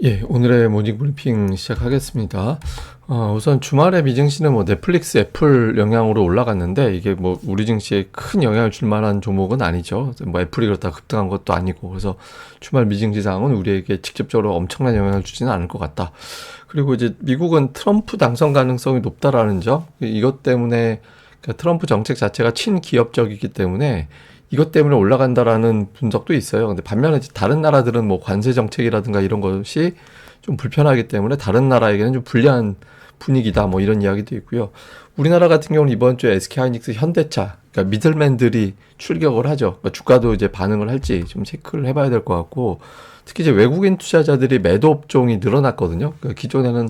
예, 오늘의 모닝 브리핑 시작하겠습니다. 우선 주말에 미증시는 뭐 넷플릭스, 애플 영향으로 올라갔는데 이게 뭐 우리 증시에 큰 영향을 줄 만한 종목은 아니죠. 뭐 애플이 그렇다 급등한 것도 아니고 그래서 주말 미증시 상황은 우리에게 직접적으로 엄청난 영향을 주지는 않을 것 같다. 그리고 이제 미국은 트럼프 당선 가능성이 높다라는 점, 이것 때문에 그러니까 트럼프 정책 자체가 친기업적이기 때문에 이것 때문에 올라간다라는 분석도 있어요. 근데 반면에 이제 다른 나라들은 뭐 관세 정책이라든가 이런 것이 좀 불편하기 때문에 다른 나라에게는 좀 불리한 분위기다 뭐 이런 이야기도 있고요. 우리나라 같은 경우는 이번 주에 SK하이닉스, 현대차, 그러니까 미들맨들이 출격을 하죠. 그러니까 주가도 이제 반응을 할지 좀 체크를 해봐야 될 것 같고, 특히 이제 외국인 투자자들이 매도 업종이 늘어났거든요. 그러니까 기존에는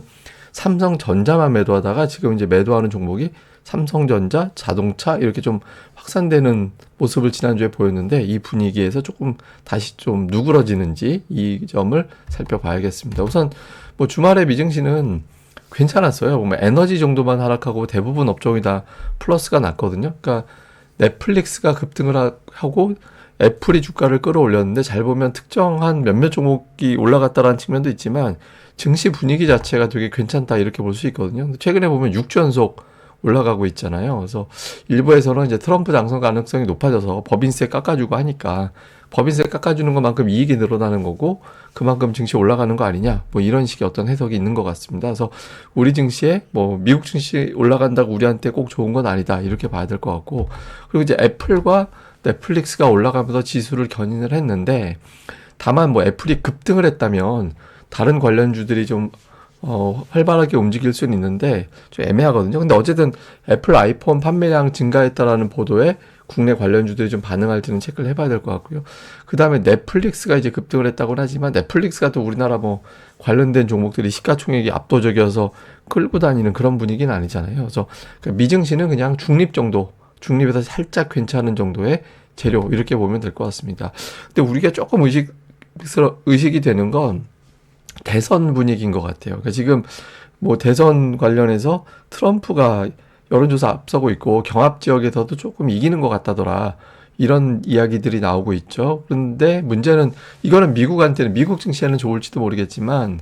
삼성전자만 매도하다가 지금 이제 매도하는 종목이 삼성전자, 자동차 이렇게 좀 확산되는 모습을 지난주에 보였는데 이 분위기에서 조금 다시 좀 누그러지는지 이 점을 살펴봐야겠습니다. 우선 뭐 주말에 미증시는 괜찮았어요. 보면 에너지 정도만 하락하고 대부분 업종이 다 플러스가 났거든요. 그러니까 넷플릭스가 급등을 하고 애플이 주가를 끌어올렸는데 잘 보면 특정한 몇몇 종목이 올라갔다라는 측면도 있지만 증시 분위기 자체가 되게 괜찮다 이렇게 볼 수 있거든요. 최근에 보면 6주 연속 올라가고 있잖아요. 그래서 일부에서는 이제 트럼프 당선 가능성이 높아져서 법인세 깎아주고 하니까 법인세 깎아주는 것만큼 이익이 늘어나는 거고 그만큼 증시 올라가는 거 아니냐 뭐 이런 식의 어떤 해석이 있는 것 같습니다. 그래서 우리 증시에 뭐 미국 증시 올라간다고 우리한테 꼭 좋은 건 아니다 이렇게 봐야 될 것 같고, 그리고 이제 애플과 넷플릭스가 올라가면서 지수를 견인을 했는데 다만 뭐 애플이 급등을 했다면 다른 관련주들이 좀 활발하게 움직일 수는 있는데 좀 애매하거든요. 근데 어쨌든 애플 아이폰 판매량 증가했다라는 보도에 국내 관련주들이 좀 반응할지는 체크를 해봐야 될 것 같고요. 그 다음에 넷플릭스가 이제 급등을 했다고는 하지만 넷플릭스가 또 우리나라 뭐 관련된 종목들이 시가총액이 압도적이어서 끌고 다니는 그런 분위기는 아니잖아요. 그래서 미증시는 그냥 중립 정도, 중립에서 살짝 괜찮은 정도의 재료 이렇게 보면 될 것 같습니다. 근데 우리가 조금 의식이 되는 건 대선 분위기인 것 같아요. 그러니까 지금 뭐 대선 관련해서 트럼프가 여론조사 앞서고 있고 경합 지역에서도 조금 이기는 것 같다더라. 이런 이야기들이 나오고 있죠. 그런데 문제는 이거는 미국한테는 미국 증시에는 좋을지도 모르겠지만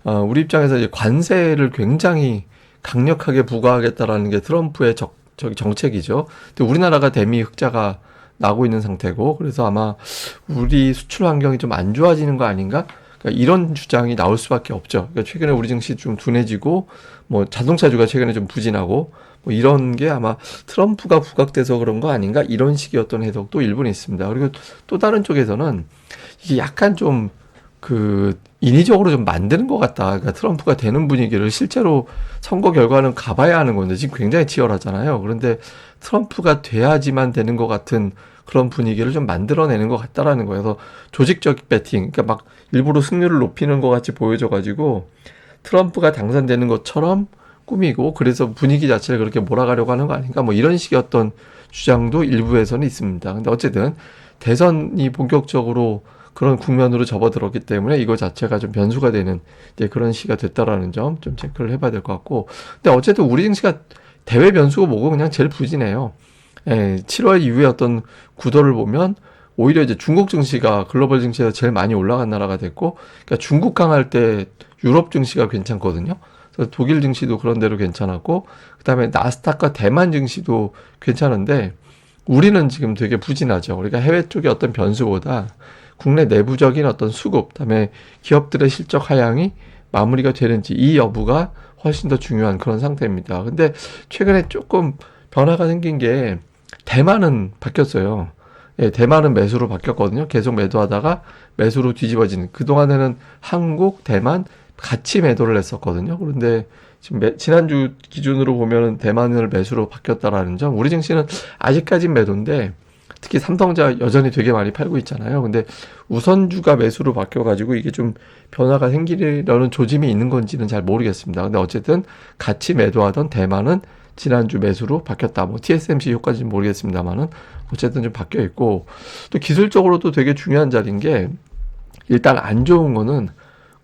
우리 입장에서 이제 관세를 굉장히 강력하게 부과하겠다라는 게 트럼프의 정책이죠. 근데 우리나라가 대미 흑자가 나고 있는 상태고 그래서 아마 우리 수출 환경이 좀 안 좋아지는 거 아닌가? 그러니까 이런 주장이 나올 수밖에 없죠. 그러니까 최근에 우리 증시 좀 둔해지고 뭐 자동차주가 최근에 좀 부진하고 뭐 이런 게 아마 트럼프가 부각돼서 그런 거 아닌가 이런 식의 어떤 해석도 일부는 있습니다. 그리고 또 다른 쪽에서는 이게 약간 좀 인위적으로 좀 만드는 것 같다. 그러니까 트럼프가 되는 분위기를 실제로 선거 결과는 가봐야 하는 건데 지금 굉장히 치열하잖아요. 그런데 트럼프가 돼야지만 되는 것 같은 그런 분위기를 좀 만들어내는 것 같다라는 거예요. 그래서 조직적 배팅, 그러니까 막 일부러 승률을 높이는 것 같이 보여져가지고 트럼프가 당선되는 것처럼 꾸미고 그래서 분위기 자체를 그렇게 몰아가려고 하는 거 아닌가 뭐 이런 식의 어떤 주장도 일부에서는 있습니다. 근데 어쨌든 대선이 본격적으로 그런 국면으로 접어들었기 때문에 이거 자체가 좀 변수가 되는 이제 그런 시기가 됐다라는 점 좀 체크를 해봐야 될 것 같고, 근데 어쨌든 우리 증시가 대외 변수가 뭐고 그냥 제일 부진해요. 7월 이후에 어떤 구도를 보면 오히려 이제 중국 증시가 글로벌 증시에서 제일 많이 올라간 나라가 됐고, 그러니까 중국 강할 때 유럽 증시가 괜찮거든요. 그래서 독일 증시도 그런 대로 괜찮았고, 그다음에 나스닥과 대만 증시도 괜찮은데 우리는 지금 되게 부진하죠. 그러니까 해외 쪽의 어떤 변수보다 국내 내부적인 어떤 수급, 그다음에 기업들의 실적 하향이 마무리가 되는지 이 여부가 훨씬 더 중요한 그런 상태입니다. 근데 최근에 조금 변화가 생긴 게 대만은 바뀌었어요. 예, 대만은 매수로 바뀌었거든요. 계속 매도하다가 매수로 뒤집어지는. 그동안에는 한국, 대만 같이 매도를 했었거든요. 그런데 지금 지난주 기준으로 보면은 대만을 매수로 바뀌었다라는 점. 우리 증시는 아직까지 매도인데 특히 삼성전자 여전히 되게 많이 팔고 있잖아요. 근데 우선주가 매수로 바뀌어가지고 이게 좀 변화가 생기려는 조짐이 있는 건지는 잘 모르겠습니다. 근데 어쨌든 같이 매도하던 대만은 지난주 매수로 바뀌었다. 뭐 TSMC 효과인지는 모르겠습니다만은 어쨌든 좀 바뀌어 있고, 또 기술적으로도 되게 중요한 자리인 게 일단 안 좋은 거는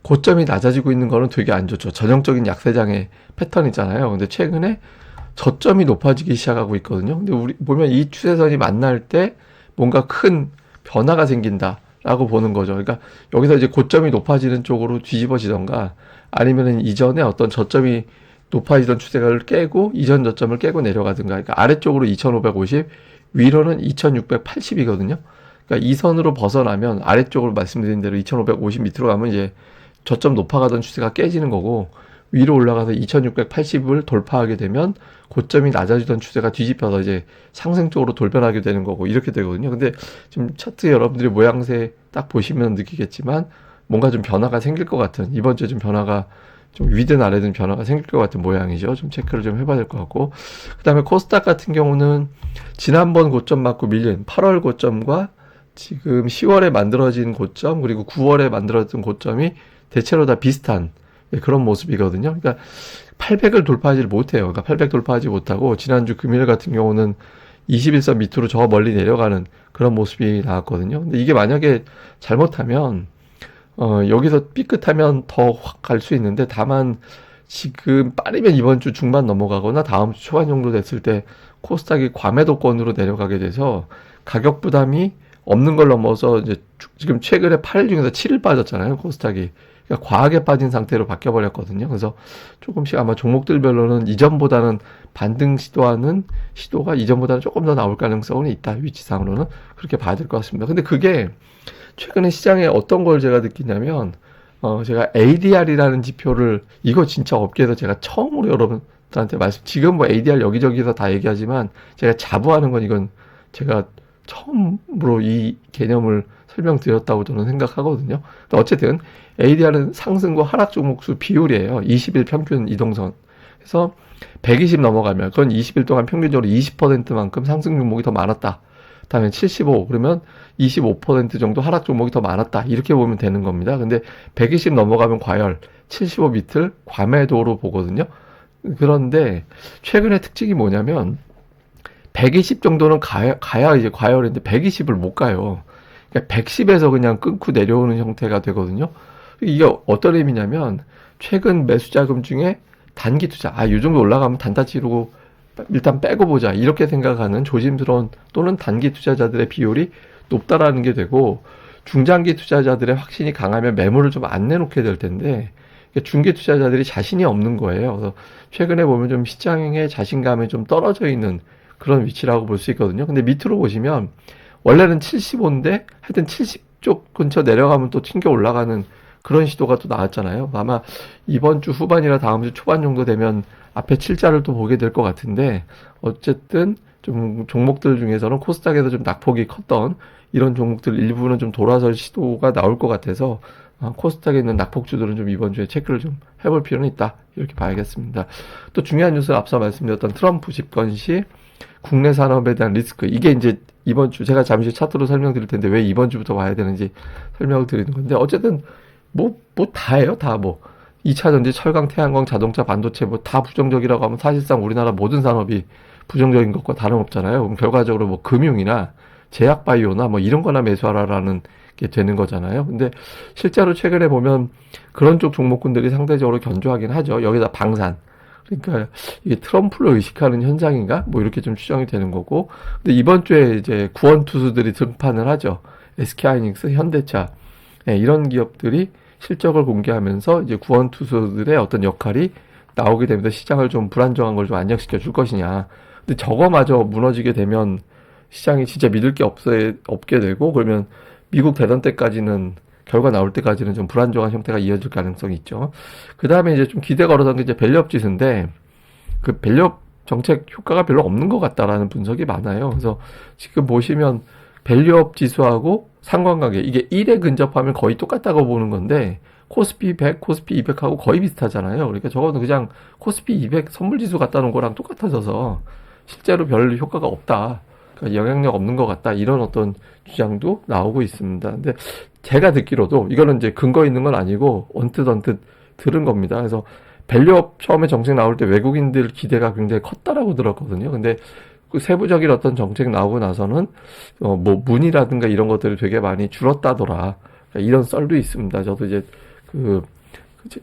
고점이 낮아지고 있는 거는 되게 안 좋죠. 전형적인 약세장의 패턴이잖아요. 근데 최근에 저점이 높아지기 시작하고 있거든요. 근데 우리 보면 이 추세선이 만날 때 뭔가 큰 변화가 생긴다 라고 보는 거죠. 그러니까 여기서 이제 고점이 높아지는 쪽으로 뒤집어지던가 아니면은 이전에 어떤 저점이 높아지던 추세를 깨고 이전 저점을 깨고 내려가든가. 그러니까 아래쪽으로 2550, 위로는 2680이거든요. 그러니까 이 선으로 벗어나면 아래쪽으로 말씀드린 대로 2550 밑으로 가면 이제 저점 높아가던 추세가 깨지는 거고, 위로 올라가서 2680을 돌파하게 되면 고점이 낮아지던 추세가 뒤집혀서 이제 상승 쪽으로 돌변하게 되는 거고, 이렇게 되거든요. 근데 지금 차트 여러분들이 모양새 딱 보시면 느끼겠지만 뭔가 좀 변화가 생길 것 같은, 이번 주에 좀 변화가 좀 위든 아래든 변화가 생길 것 같은 모양이죠. 좀 체크를 좀 해봐야 될 것 같고, 그 다음에 코스닥 같은 경우는 지난번 고점 맞고 밀린 8월 고점과 지금 10월에 만들어진 고점, 그리고 9월에 만들어진 고점이 대체로 다 비슷한 그런 모습이거든요. 그러니까 800을 돌파하지 못해요. 그러니까 800 돌파하지 못하고 지난주 금요일 같은 경우는 21선 밑으로 저 멀리 내려가는 그런 모습이 나왔거든요. 근데 이게 만약에 잘못하면 여기서 삐끗하면 더 확 갈 수 있는데, 다만 지금 빠르면 이번 주 중반 넘어가거나 다음 주 초반 정도 됐을 때 코스닥이 과매도권으로 내려가게 돼서 가격 부담이 없는 걸 넘어서 이제 지금 최근에 8일 중에서 7일 빠졌잖아요, 코스닥이. 그러니까 과하게 빠진 상태로 바뀌어버렸거든요. 그래서 조금씩 아마 종목들별로는 이전보다는 반등 시도하는 시도가 이전보다는 조금 더 나올 가능성은 있다, 위치상으로는. 그렇게 봐야 될 것 같습니다. 근데 그게 최근에 시장에 어떤 걸 제가 느끼냐면, 제가 ADR이라는 지표를, 이거 진짜 업계에서 제가 처음으로 여러분들한테 지금 뭐 ADR 여기저기서 다 얘기하지만, 제가 자부하는 건 이건 제가 처음으로 이 개념을 설명드렸다고 저는 생각하거든요. 어쨌든 ADR은 상승과 하락 종목수 비율이에요. 20일 평균 이동선. 그래서 120 넘어가면 그건 20일 동안 평균적으로 20%만큼 상승 종목이 더 많았다. 다음에 75, 그러면 25% 정도 하락 종목이 더 많았다. 이렇게 보면 되는 겁니다. 근데 120 넘어가면 과열, 75 밑을 과매도로 보거든요. 그런데 최근의 특징이 뭐냐면 120 정도는 가야 이제 과열인데 120을 못 가요. 그러니까 110에서 그냥 끊고 내려오는 형태가 되거든요. 이게 어떤 의미냐면 최근 매수 자금 중에 단기 투자, 이 정도 올라가면 단타 치르고 일단 빼고 보자, 이렇게 생각하는 조심스러운 또는 단기 투자자들의 비율이 높다라는 게 되고, 중장기 투자자들의 확신이 강하면 매물을 좀 안 내놓게 될 텐데 중기 투자자들이 자신이 없는 거예요. 그래서 최근에 보면 좀 시장의 자신감이 좀 떨어져 있는 그런 위치라고 볼 수 있거든요. 근데 밑으로 보시면 원래는 75인데 하여튼 70쪽 근처 내려가면 또 튕겨 올라가는 그런 시도가 또 나왔잖아요. 아마 이번 주 후반이나 다음 주 초반 정도 되면 앞에 7자를 또 보게 될 것 같은데, 어쨌든 좀 종목들 중에서는 코스닥에서 좀 낙폭이 컸던 이런 종목들 일부는 좀 돌아설 시도가 나올 것 같아서 코스닥에 있는 낙폭주들은 좀 이번 주에 체크를 좀 해볼 필요는 있다, 이렇게 봐야겠습니다. 또 중요한 뉴스, 앞서 말씀드렸던 트럼프 집권 시 국내 산업에 대한 리스크, 이게 이제 이번 주 제가 잠시 차트로 설명드릴 텐데 왜 이번 주부터 봐야 되는지 설명을 드리는 건데, 어쨌든 뭐 다예요. 다 2차 전지, 철강, 태양광, 자동차, 반도체 다 부정적이라고 하면 사실상 우리나라 모든 산업이 부정적인 것과 다름없잖아요. 그럼 결과적으로 금융이나 제약 바이오나 이런 거나 매수하라라는 게 되는 거잖아요. 근데 실제로 최근에 보면 그런 쪽 종목군들이 상대적으로 견조하긴 하죠. 여기다 방산. 그러니까 이게 트럼프를 의식하는 현상인가? 이렇게 좀 추정이 되는 거고. 근데 이번 주에 이제 구원 투수들이 등판을 하죠. SK하이닉스, 현대차. 이런 기업들이 실적을 공개하면서 이제 구원 투수들의 어떤 역할이 나오게 되면서 시장을 좀 불안정한 걸 좀 안정시켜 줄 것이냐. 근데 저거마저 무너지게 되면 시장이 진짜 믿을 게 없게 되고, 그러면 미국 대선 때까지는, 결과 나올 때까지는 좀 불안정한 형태가 이어질 가능성이 있죠. 그 다음에 이제 좀 기대 걸어둔 게 이제 밸류업 지수인데, 그 밸류업 정책 효과가 별로 없는 것 같다라는 분석이 많아요. 그래서 지금 보시면 밸류업 지수하고 상관관계, 이게 1에 근접하면 거의 똑같다고 보는 건데, 코스피 100, 코스피 200하고 거의 비슷하잖아요. 그러니까 저거는 그냥 코스피 200 선물지수 갖다 놓은 거랑 똑같아져서 실제로 별 효과가 없다, 그러니까 영향력 없는 것 같다, 이런 어떤 주장도 나오고 있습니다. 근데 제가 듣기로도, 이거는 이제 근거 있는 건 아니고 언뜻 들은 겁니다. 그래서 밸류업 처음에 정책 나올 때 외국인들 기대가 굉장히 컸다라고 들었거든요. 근데 그 세부적인 어떤 정책 나오고 나서는 문의라든가 이런 것들이 되게 많이 줄었다더라, 그러니까 이런 썰도 있습니다. 저도 이제 그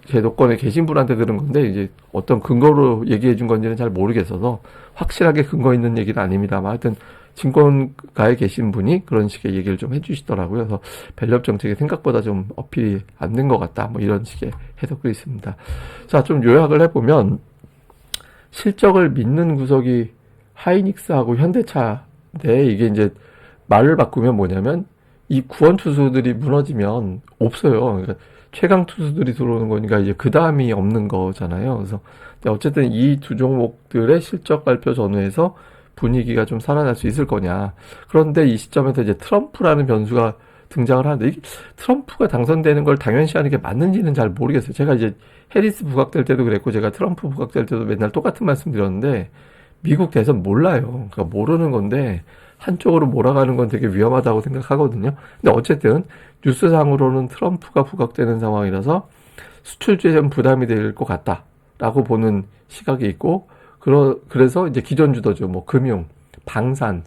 제도권에 계신 분한테 들은 건데 이제 어떤 근거로 얘기해 준 건지는 잘 모르겠어서 확실하게 근거 있는 얘기는 아닙니다만 하여튼 증권가에 계신 분이 그런 식의 얘기를 좀 해주시더라고요. 그래서 밸류업 정책이 생각보다 좀 어필이 안 된 것 같다. 뭐 이런 식의 해석도 있습니다. 자, 좀 요약을 해보면 실적을 믿는 구석이 하이닉스하고 현대차인데 이게 이제 말을 바꾸면 뭐냐면 이 구원 투수들이 무너지면 없어요. 그러니까 최강 투수들이 들어오는 거니까 이제 그 다음이 없는 거잖아요. 그래서 어쨌든 이 두 종목들의 실적 발표 전후에서 분위기가 좀 살아날 수 있을 거냐. 그런데 이 시점에서 이제 트럼프라는 변수가 등장을 하는데 이게 트럼프가 당선되는 걸 당연시하는 게 맞는지는 잘 모르겠어요. 제가 이제 해리스 부각될 때도 그랬고 제가 트럼프 부각될 때도 맨날 똑같은 말씀 드렸는데 미국 대선 몰라요. 그러니까 모르는 건데 한쪽으로 몰아가는 건 되게 위험하다고 생각하거든요. 근데 어쨌든 뉴스상으로는 트럼프가 부각되는 상황이라서 수출주에 좀 부담이 될 것 같다라고 보는 시각이 있고 그래서 이제 기존 주도주 뭐 금융, 방산,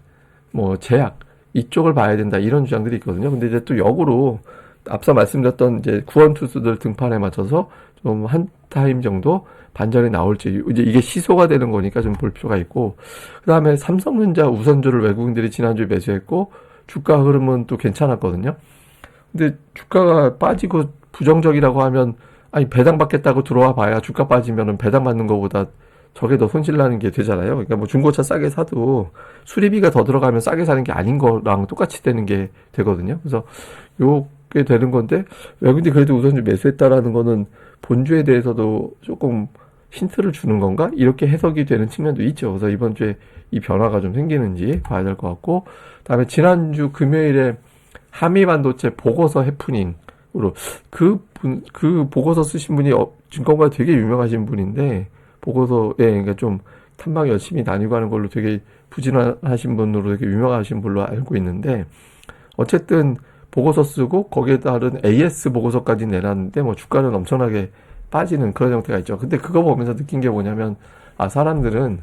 뭐 제약 이쪽을 봐야 된다 이런 주장들이 있거든요. 근데 이제 또 역으로 앞서 말씀드렸던 이제 구원 투수들 등판에 맞춰서 좀 한 타임 정도 반전이 나올지 이제 이게 시소가 되는 거니까 좀 볼 필요가 있고 그다음에 삼성전자 우선주를 외국인들이 지난주에 매수했고 주가 흐름은 또 괜찮았거든요. 근데 주가가 빠지고 부정적이라고 하면 아니 배당 받겠다고 들어와 봐야 주가 빠지면은 배당 받는 것보다 저게 더 손실 나는 게 되잖아요. 그러니까 뭐 중고차 싸게 사도 수리비가 더 들어가면 싸게 사는 게 아닌 거랑 똑같이 되는 게 되거든요. 그래서 요게 되는 건데 외국인들이 그래도 우선주 매수했다라는 거는 본주에 대해서도 조금 힌트를 주는 건가? 이렇게 해석이 되는 측면도 있죠. 그래서 이번 주에 이 변화가 좀 생기는지 봐야 될 것 같고 그다음에 지난주 금요일에 한미반도체 보고서 해프닝으로 그 보고서 쓰신 분이 증권가 되게 유명하신 분인데 보고서에 그러니까 좀 탐방 열심히 다니고 하는 걸로 되게 부진하신 분으로 되게 유명하신 분로 알고 있는데 어쨌든 보고서 쓰고 거기에 따른 AS 보고서까지 내놨는데 뭐 주가는 엄청나게 빠지는 그런 형태가 있죠. 근데 그거 보면서 느낀 게 뭐냐면 사람들은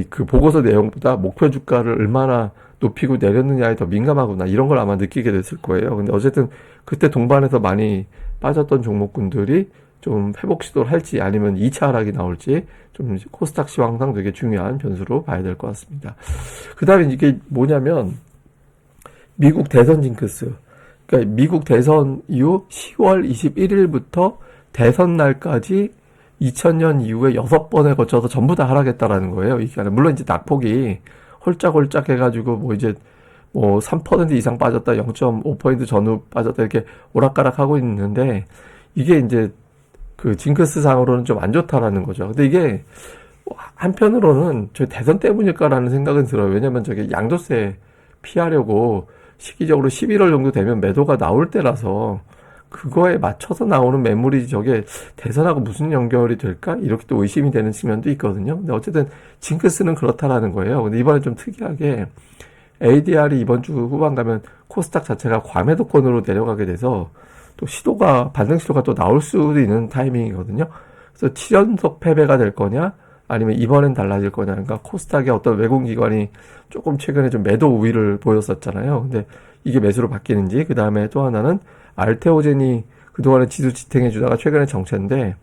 그 보고서 내용보다 목표 주가를 얼마나 높이고 내렸느냐에 더 민감하구나 이런 걸 아마 느끼게 됐을 거예요. 근데 어쨌든 그때 동반해서 많이 빠졌던 종목군들이 좀 회복 시도를 할지 아니면 2차 하락이 나올지 좀 코스닥 시황상 되게 중요한 변수로 봐야 될 것 같습니다. 그 다음에 이게 뭐냐면 미국 대선 징크스. 그러니까 미국 대선 이후 10월 21일부터 대선 날까지 2000년 이후에 6번에 거쳐서 전부 다 하락했다라는 거예요. 이게 물론 이제 낙폭이 홀짝홀짝 해가지고 뭐 이제 뭐 3% 이상 빠졌다, 0.5% 전후 빠졌다 이렇게 오락가락 하고 있는데 이게 이제 그 징크스 상으로는 좀 안 좋다라는 거죠. 근데 이게 한편으로는 저 대선 때문일까라는 생각은 들어요. 왜냐면 저게 양도세 피하려고 시기적으로 11월 정도 되면 매도가 나올 때라서 그거에 맞춰서 나오는 매물이 저게 대선하고 무슨 연결이 될까? 이렇게 또 의심이 되는 측면도 있거든요. 근데 어쨌든 징크스는 그렇다라는 거예요. 근데 이번에 좀 특이하게 ADR이 이번 주 후반 가면 코스닥 자체가 과매도권으로 내려가게 돼서 또 반등 시도가 또 나올 수도 있는 타이밍이거든요. 그래서 7연속 패배가 될 거냐, 아니면 이번엔 달라질 거냐. 그러니까 코스닥의 어떤 외국 기관이 조금 최근에 좀 매도 우위를 보였었잖아요. 근데 이게 매수로 바뀌는지, 그 다음에 또 하나는 알테오젠이 그동안에 지수 지탱해 주다가 최근에 정체인데,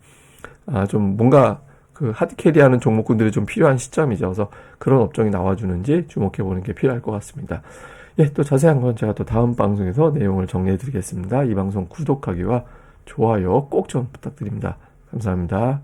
좀 뭔가 그 하드캐리하는 종목군들이 좀 필요한 시점이죠. 그래서 그런 업종이 나와주는지 주목해 보는 게 필요할 것 같습니다. 예, 또 자세한 건 제가 또 다음 방송에서 내용을 정리해 드리겠습니다. 이 방송 구독하기와 좋아요 꼭 좀 부탁드립니다. 감사합니다.